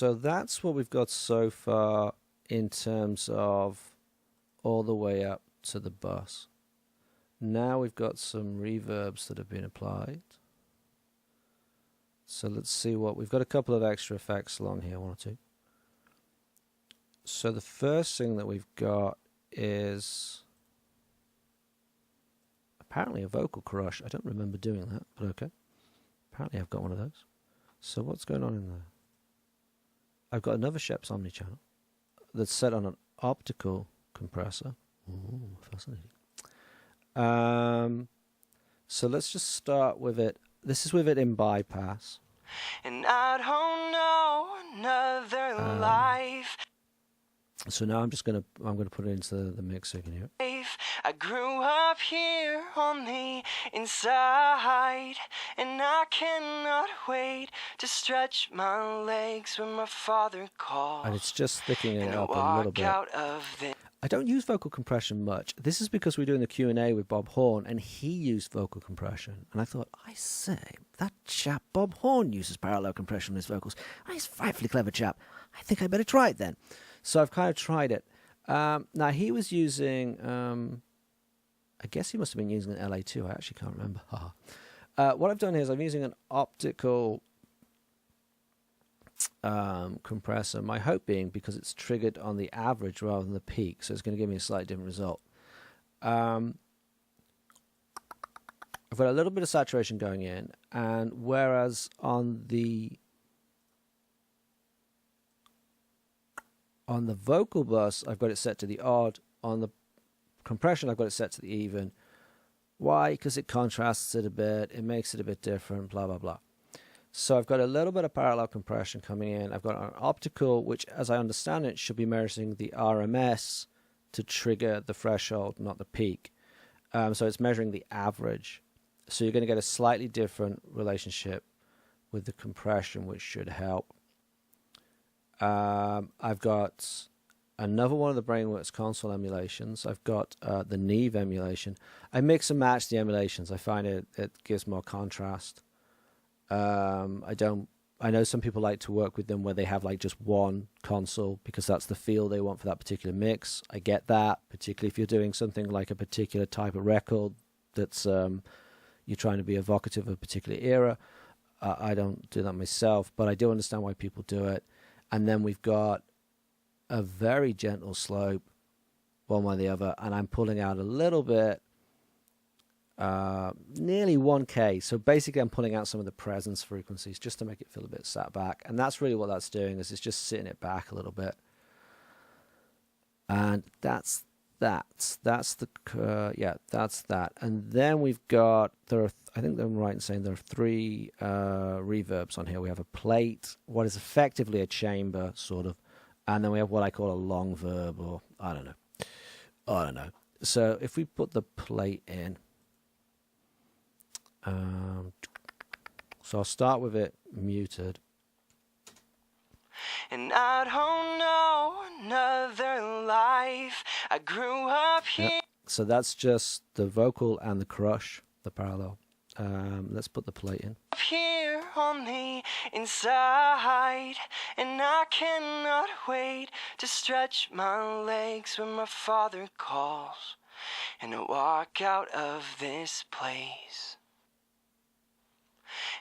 So that's what we've got so far in terms of all the way up to the bus. Now we've got some reverbs that have been applied. So let's see what we've got. A couple of extra effects along here, one or two. So the first thing that we've got is apparently a vocal crush. I don't remember doing that, but okay. Apparently I've got one of those. So what's going on in there? I've got another Shep's omnichannel that's set on an optical compressor. Ooh, fascinating. So let's just start with it. This is with it in bypass. And I don't know another life. So now I'm gonna put it into the mix so you can hear it. I grew up here on the inside, and I cannot wait to stretch my legs when my father calls. And it's just thickening it up a little bit. I don't use vocal compression much. This is because we're doing the Q&A with Bob Horn, and he used vocal compression. And I thought, I say, that chap Bob Horn uses parallel compression on his vocals. Oh, he's a frightfully clever chap. I think I better try it then. So I've kind of tried it. Now, he was using, I guess he must have been using an LA2. I actually can't remember. What I've done here is I'm using an optical compressor. My hope being because it's triggered on the average rather than the peak, so it's going to give me a slightly different result. I've got a little bit of saturation going in, and whereas on the vocal bus I've got it set to the odd, on the compression I've got it set to the even. Why? Because it contrasts it a bit, it makes it a bit different, blah blah blah. So I've got a little bit of parallel compression coming in. I've got an optical, which, as I understand it, should be measuring the RMS to trigger the threshold, not the peak. So it's measuring the average. So you're going to get a slightly different relationship with the compression, which should help. I've got another one of the Brainworks console emulations. I've got the Neve emulation. I mix and match the emulations. I find it gives more contrast. I know some people like to work with them where they have like just one console because that's the feel they want for that particular mix. I get that, particularly if you're doing something like a particular type of record that's you're trying to be evocative of a particular era. I don't do that myself, but I do understand why people do it. And then we've got a very gentle slope, one way or the other, and I'm pulling out a little bit, nearly 1K. So basically I'm pulling out some of the presence frequencies just to make it feel a bit sat back. And that's really what that's doing, is it's just sitting it back a little bit. And that's that. That's that. And then we've got, I think I'm right in saying there are 3 reverbs on here. We have a plate, what is effectively a chamber, sort of. And then we have what I call a long verb, or I don't know. So if we put the plate in, so I'll start with it muted. And I don't know another life. I grew up here. Yep. So that's just the vocal and the crush, the parallel. Let's put the plate in. Here on the inside, and I cannot wait to stretch my legs when my father calls, and I walk out of this place.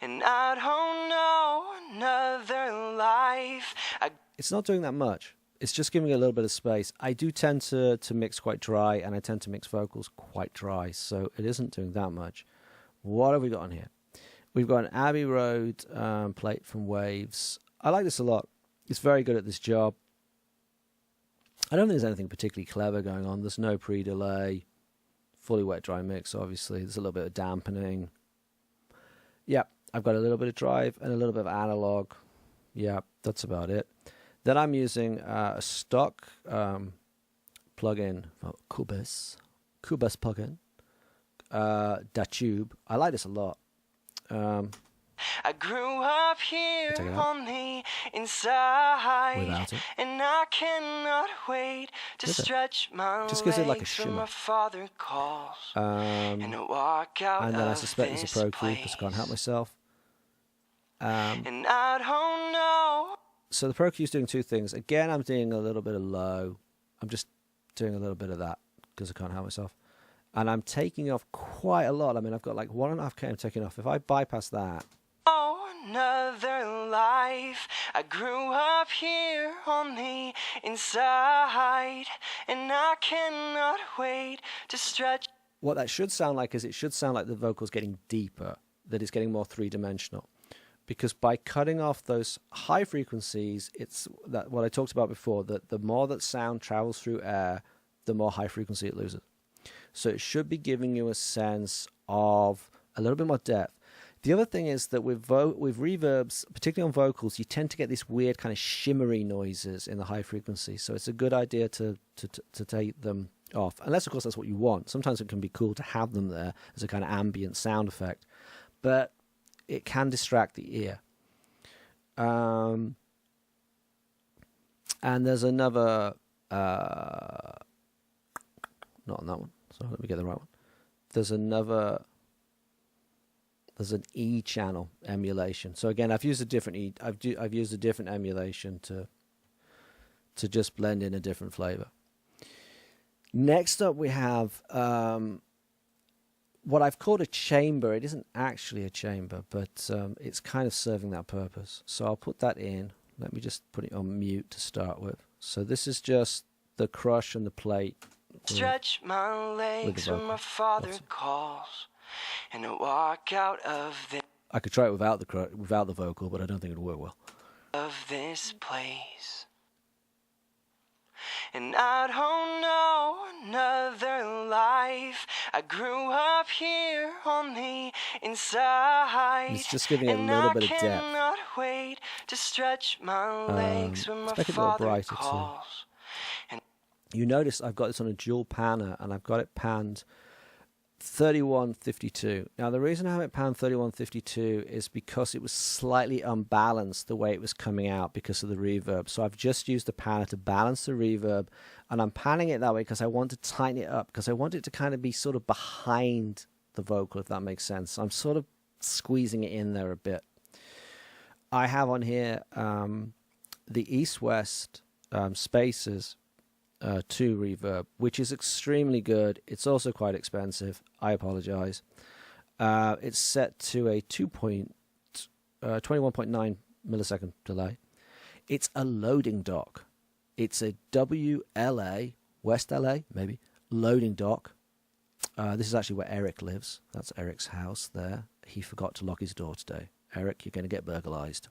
And I don't know another life. It's not doing that much. It's just giving it a little bit of space. I do tend to mix quite dry, and I tend to mix vocals quite dry, so it isn't doing that much. What have we got on here? We've got an Abbey Road plate from Waves. I like this a lot. It's very good at this job. I don't think there's anything particularly clever going on. There's no pre-delay. Fully wet dry mix, obviously. There's a little bit of dampening. Yeah, I've got a little bit of drive and a little bit of analog. Yeah, that's about it. Then I'm using a stock plugin, Cubase plugin, Datube. I like this a lot. I grew up here on the inside, and I cannot wait to stretch my legs gives it like a shimmer. when my father calls, and I walk out and then I of suspect it's a this Pro Cube because I can't help myself. And I don't know. So the Pro Q is doing two things. Again, I'm doing a little bit of low. I'm just doing a little bit of that because I can't help myself. And I'm taking off quite a lot. I mean, I've got like 1.5K I'm taking off. If I bypass that. Oh, another life. I grew up here on the inside, and I cannot wait to stretch. What that should sound like is it should sound like the vocal's getting deeper, that it's getting more three-dimensional. Because by cutting off those high frequencies, it's that what I talked about before, that the more that sound travels through air, the more high frequency it loses. So it should be giving you a sense of a little bit more depth. The other thing is that with reverbs, particularly on vocals, you tend to get this weird kind of shimmery noises in the high frequency. So it's a good idea to take them off. Unless, of course, that's what you want. Sometimes it can be cool to have them there as a kind of ambient sound effect. But it can distract the ear. And there's another... not on that one. So let me get the right one. There's an E channel emulation. So again, I've used a different I've used a different emulation to just blend in a different flavor. Next up, we have what I've called a chamber. It isn't actually a chamber, but it's kind of serving that purpose. So I'll put that in. Let me just put it on mute to start with. So this is just the crush and the plate. Stretch my legs when my father calls, and I walk out of the. I could try it without the vocal, but I don't think it'll work well. Of this place, and I don't know another life. I grew up here on the inside. It's just giving it a little bit of depth. I cannot wait to stretch my legs when my father calls. You notice I've got this on a dual panner, and I've got it panned 3152. Now, the reason I have it panned 3152 is because it was slightly unbalanced the way it was coming out because of the reverb. So I've just used the panner to balance the reverb, and I'm panning it that way because I want to tighten it up, because I want it to kind of be sort of behind the vocal, if that makes sense. I'm sort of squeezing it in there a bit. I have on here the East-West Spaces 2 reverb, which is extremely good. It's also quite expensive. I apologize. It's set to a 21.9 millisecond delay. It's a loading dock. It's a WLA, West LA, maybe, loading dock. This is actually where Eric lives. That's Eric's house there. He forgot to lock his door today. Eric, you're going to get burglarized.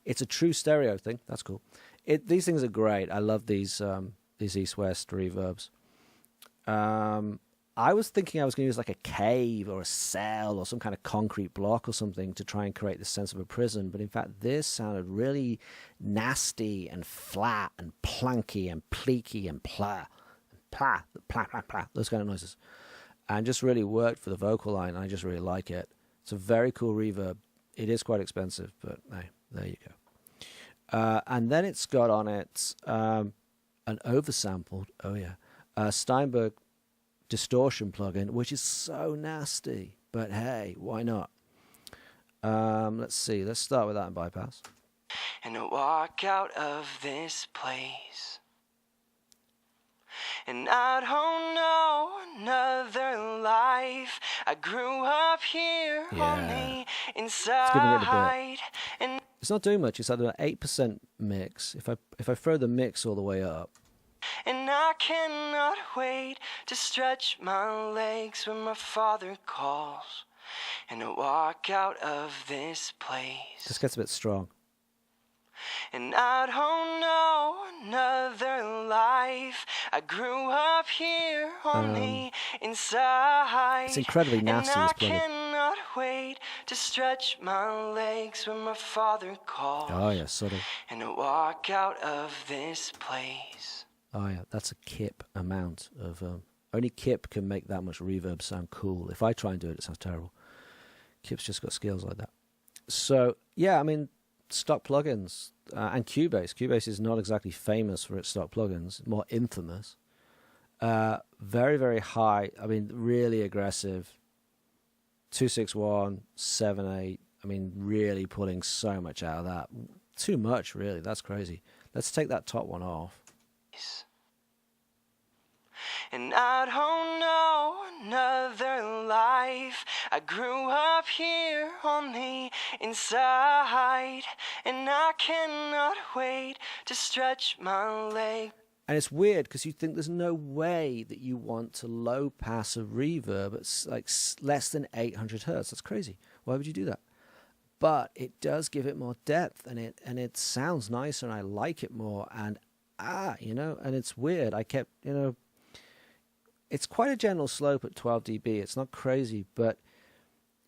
It's a true stereo thing. That's cool. These things are great. I love these East-West reverbs. I was thinking I was going to use like a cave or a cell or some kind of concrete block or something to try and create this sense of a prison, but in fact this sounded really nasty and flat and plunky and pleaky and plah, those kind of noises, and just really worked for the vocal line. I just really like it. It's a very cool reverb. It is quite expensive, but hey, there you go. And then it's got on it an oversampled, Steinberg distortion plugin, which is so nasty, but hey, why not? Let's see. Let's start with that in bypass. And I walk out of this place, and I don't know another life. I grew up here on the inside. It's giving it a bit. And it's not doing much. It's at an 8% mix. If I throw the mix all the way up. And I cannot wait to stretch my legs when my father calls, and I walk out of this place. This gets a bit strong. And I don't know another life. I grew up here on the inside. It's incredibly nasty, and this I cannot wait to stretch my legs when my father calls. Oh yeah, subtle. And I walk out of this place. Oh yeah, that's a kip amount of. Only Kip can make that much reverb sound cool. If I try and do it, it sounds terrible. Kip's just got skills like that. So yeah, I mean, stock plugins and Cubase. Cubase is not exactly famous for its stock plugins. More infamous. Very, very high. I mean, really aggressive. 261, 7/8. I mean, really pulling so much out of that. too much, really. That's crazy. Let's take that top one off. And I don't know another life. I grew up here on the inside, and I cannot wait to stretch my leg. And it's weird because you think there's no way that you want to low pass a reverb at like less than 800 hertz. That's crazy. Why would you do that? But it does give it more depth, and it sounds nicer, and I like it more. And and it's weird. I kept, it's quite a gentle slope at 12 dB. It's not crazy, but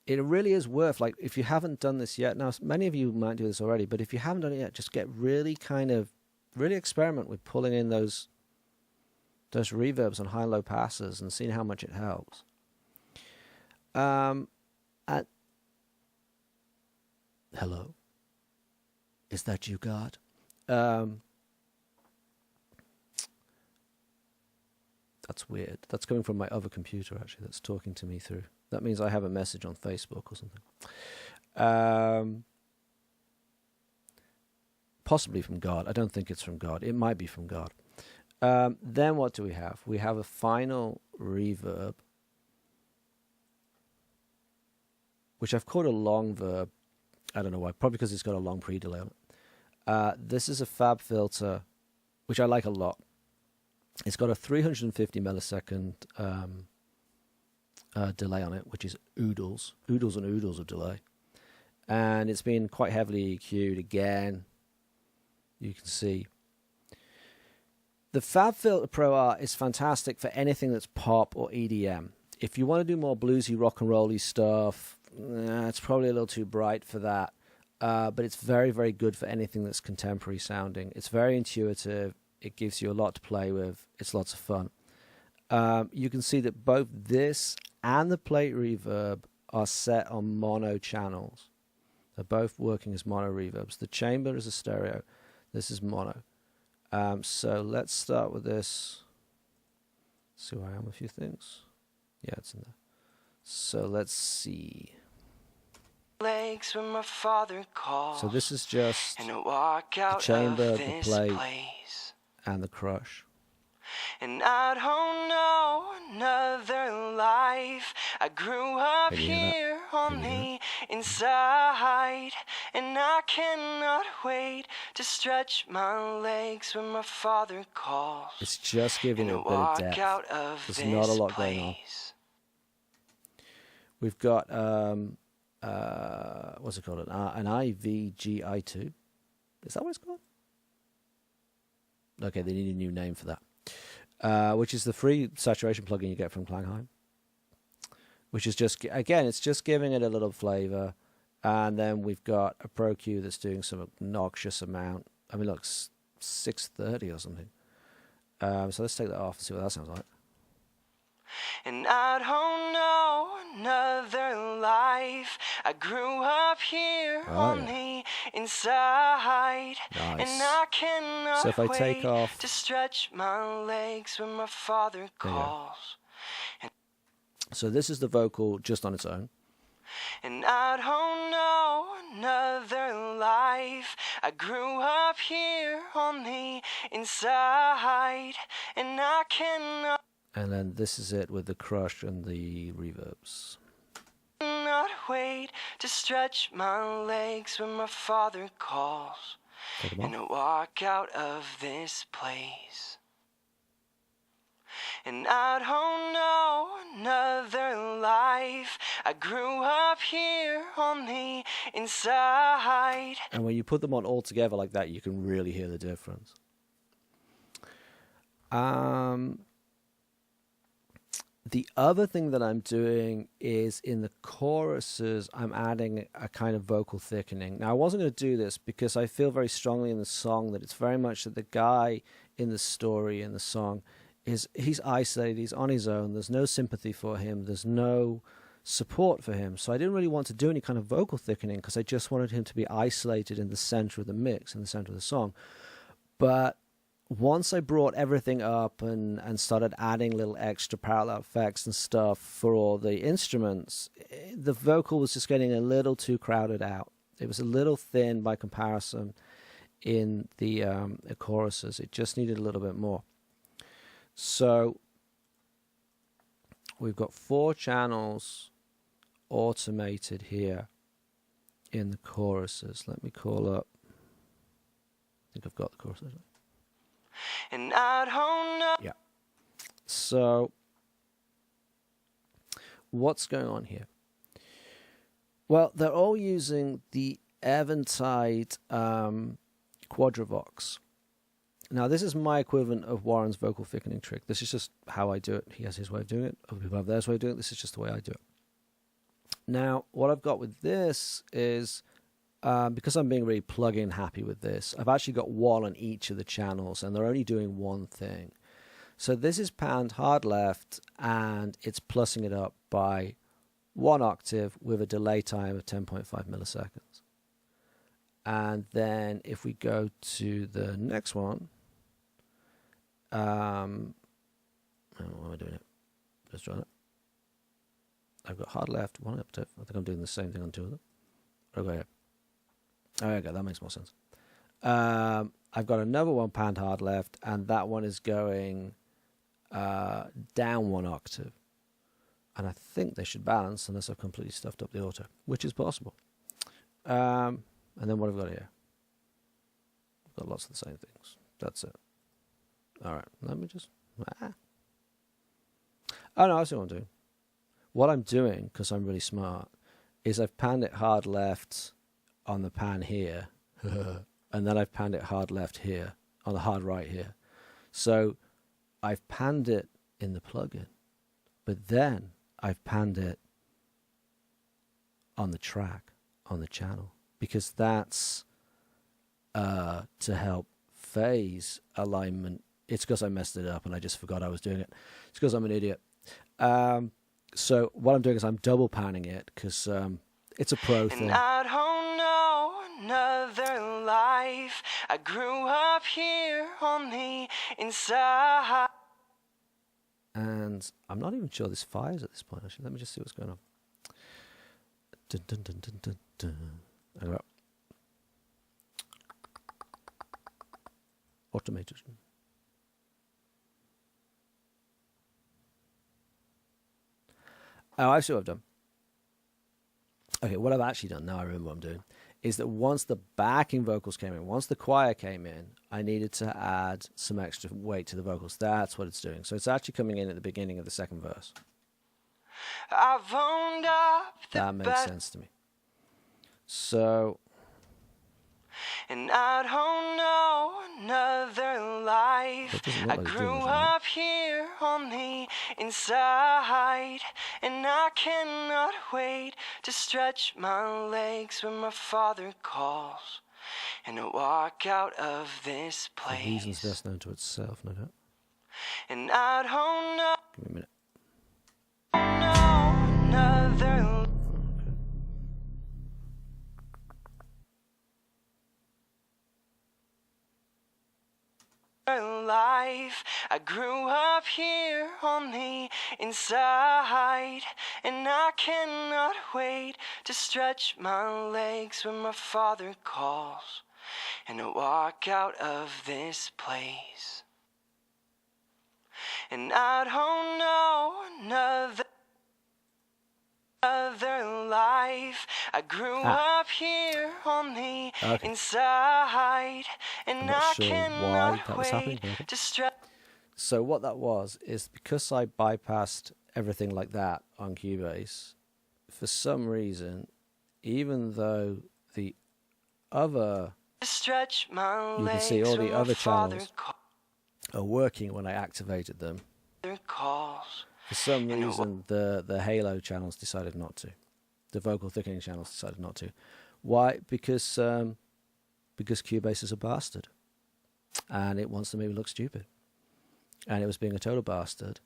it really is worth, like, if you haven't done this yet, now many of you might do this already, but if you haven't done it yet, just get really experiment with pulling in those reverbs on high and low passes and seeing how much it helps. Hello, is that you, God? That's weird. That's coming from my other computer, actually, that's talking to me through. That means I have a message on Facebook or something. Possibly from God. I don't think it's from God. It might be from God. Then what do we have? We have a final reverb, which I've called a long verb. I don't know why. Probably because it's got a long pre-delay on it. This is a Fab filter, which I like a lot. It's got a 350 millisecond delay on it, which is oodles and oodles of delay. And it's been quite heavily EQ'd again. You can see. The Fab Filter Pro R is fantastic for anything that's pop or EDM. If you want to do more bluesy, rock and rolly stuff, it's probably a little too bright for that. But it's very, very good for anything that's contemporary sounding. It's very intuitive. It gives you a lot to play with. It's lots of fun. You can see that both this and the plate reverb are set on mono channels. They're both working as mono reverbs. The chamber is a stereo. This is mono. So let's start with this. See where I am, a few things. Yeah, it's in there. So let's see. Legs when my father calls. So this is just and I walk out the chamber, of the this plate, place. And the crush. And I don't know another life. I grew up here on the inside, and I cannot wait to stretch my legs when my father calls. It's just giving it a bit of depth. There's not a lot going on. We've got what's it called? An IVGI2. Is that what it's called? Okay, they need a new name for that. Which is the free saturation plugin you get from Klangheim. Which is just, again, it's just giving it a little flavor. And then we've got a Pro Q that's doing some obnoxious amount. I mean, look, 630 or something. So let's take that off and see what that sounds like. And I don't know another life. I grew up here on the inside. Nice. And I cannot so if I take off, to stretch my legs when my father calls. So this is the vocal just on its own. And I don't know another life. I grew up here on the inside. And I cannot. And then this is it with the crush and the reverbs. Not wait to stretch my legs when my father calls. And I walk out of this place. And I don't know another life. I grew up here on the inside. And when you put them on all together like that, you can really hear the difference. The other thing that I'm doing is in the choruses, I'm adding a kind of vocal thickening. Now, I wasn't going to do this because I feel very strongly in the song that it's very much that the guy in the story, in the song, he's isolated, he's on his own, there's no sympathy for him, there's no support for him. So I didn't really want to do any kind of vocal thickening because I just wanted him to be isolated in the center of the mix, in the center of the song. But once I brought everything up and started adding little extra parallel effects and stuff for all the instruments, the vocal was just getting a little too crowded out. It was a little thin by comparison. in the choruses. It just needed a little bit more. So we've got 4 channels automated here in the choruses. Let me call up. I think I've got the choruses. And I don't know. Yeah. So what's going on here? Well, they're all using the Eventide Quadravox. Now, this is my equivalent of Warren's vocal thickening trick. This is just how I do it. He has his way of doing it. Other people have theirs way of doing it. This is just the way I do it. Now, what I've got with this is, because I'm being really plug-in happy with this, I've actually got 1 on each of the channels, and they're only doing one thing. So this is panned hard left, and it's plussing it up by 1 octave with a delay time of 10.5 milliseconds. And then if we go to the next one, I don't know why am I doing it? Let's try it. I've got hard left, 1 octave. I think I'm doing the same thing on 2 of them. Okay. Oh, okay, that makes more sense. I've got another one panned hard left, and that one is going down 1 octave. And I think they should balance unless I've completely stuffed up the auto, which is possible. And then what have I got here? I've got lots of the same things. That's it. All right, let me just... Oh, no, I see what I'm doing. What I'm doing, because I'm really smart, is I've panned it hard left on the pan here, and then I've panned it hard left here, on the hard right here. So I've panned it in the plugin, but then I've panned it on the track, on the channel, because that's to help phase alignment. It's because I messed it up and I just forgot I was doing it. It's because I'm an idiot. So what I'm doing is I'm double panning it because it's a pro thing. And I don't know another life. I grew up here on the inside. And I'm not even sure this fires at this point. Actually, let me just see what's going on. Dun, dun, dun, dun, dun, dun. I got automated. Oh, I see what I've done. Okay, what I've actually done, now I remember what I'm doing, is that once the backing vocals came in, once the choir came in, I needed to add some extra weight to the vocals. That's what it's doing. So it's actually coming in at the beginning of the second verse. I've owned up that makes sense to me. So... And I don't know another life. I grew up here on the inside, and I cannot wait to stretch my legs when my father calls and to walk out of this place. The reason's best known to itself, no doubt. And I don't know. Give me a minute. Another life. I grew up here on the inside, and I cannot wait to stretch my legs when my father calls and to walk out of this place. And I don't know another life. I grew up here on the inside, and I cannot wait to stretch. So what that was is because I bypassed everything like that on Cubase, for some reason, even though the other, stretch my you can see all the other channels are working when I activated them. For some reason, the Halo channels decided not to. The vocal thickening channels decided not to. Why? Because Cubase is a bastard, and it wants to make me look stupid. And it was being a total bastard,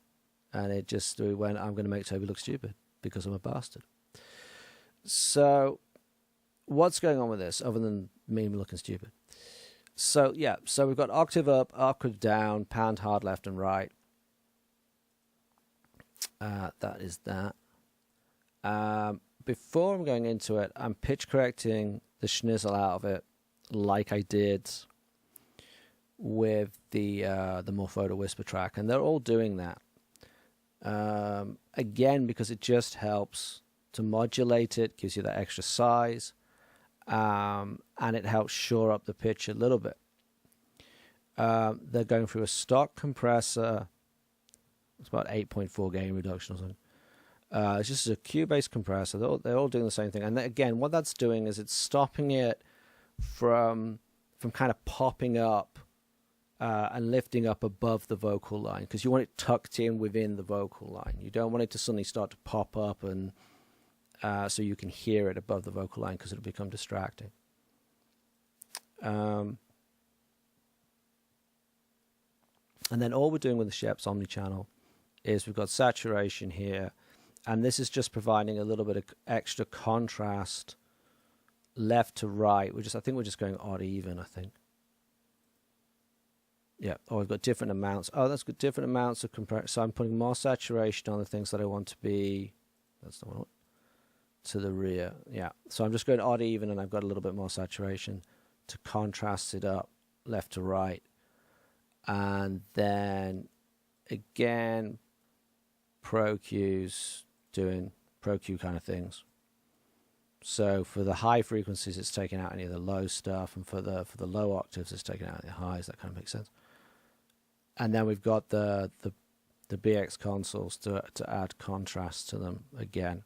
and it just went, I'm going to make Toby look stupid because I'm a bastard. So, what's going on with this other than me looking stupid? So yeah, so we've got octave up, octave down, panned hard left and right. That is that. Before I'm going into it, I'm pitch correcting the schnizzle out of it like I did with the Morphoda Whisper track, and they're all doing that. Again, because it just helps to modulate it, gives you that extra size, and it helps shore up the pitch a little bit. They're going through a stock compressor. It's about 8.4 gain reduction or something. It's just a Cubase compressor. They're all doing the same thing. And again, what that's doing is it's stopping it from kind of popping up and lifting up above the vocal line, because you want it tucked in within the vocal line. You don't want it to suddenly start to pop up and so you can hear it above the vocal line, because it'll become distracting. And then all we're doing with the Scheps Omnichannel is we've got saturation here, and this is just providing a little bit of extra contrast left to right. I think we're just going odd even, I think. Yeah, oh, we've got different amounts. Oh, that's good, different amounts of compression. So I'm putting more saturation on the things that I want to be, that's the one, to the rear. Yeah, so I'm just going odd even, and I've got a little bit more saturation to contrast it up left to right. And then again, Pro Q's doing Pro Q kind of things. So for the high frequencies, it's taking out any of the low stuff, and for the low octaves, it's taking out the highs. That kind of makes sense. And then we've got the BX consoles to add contrast to them again.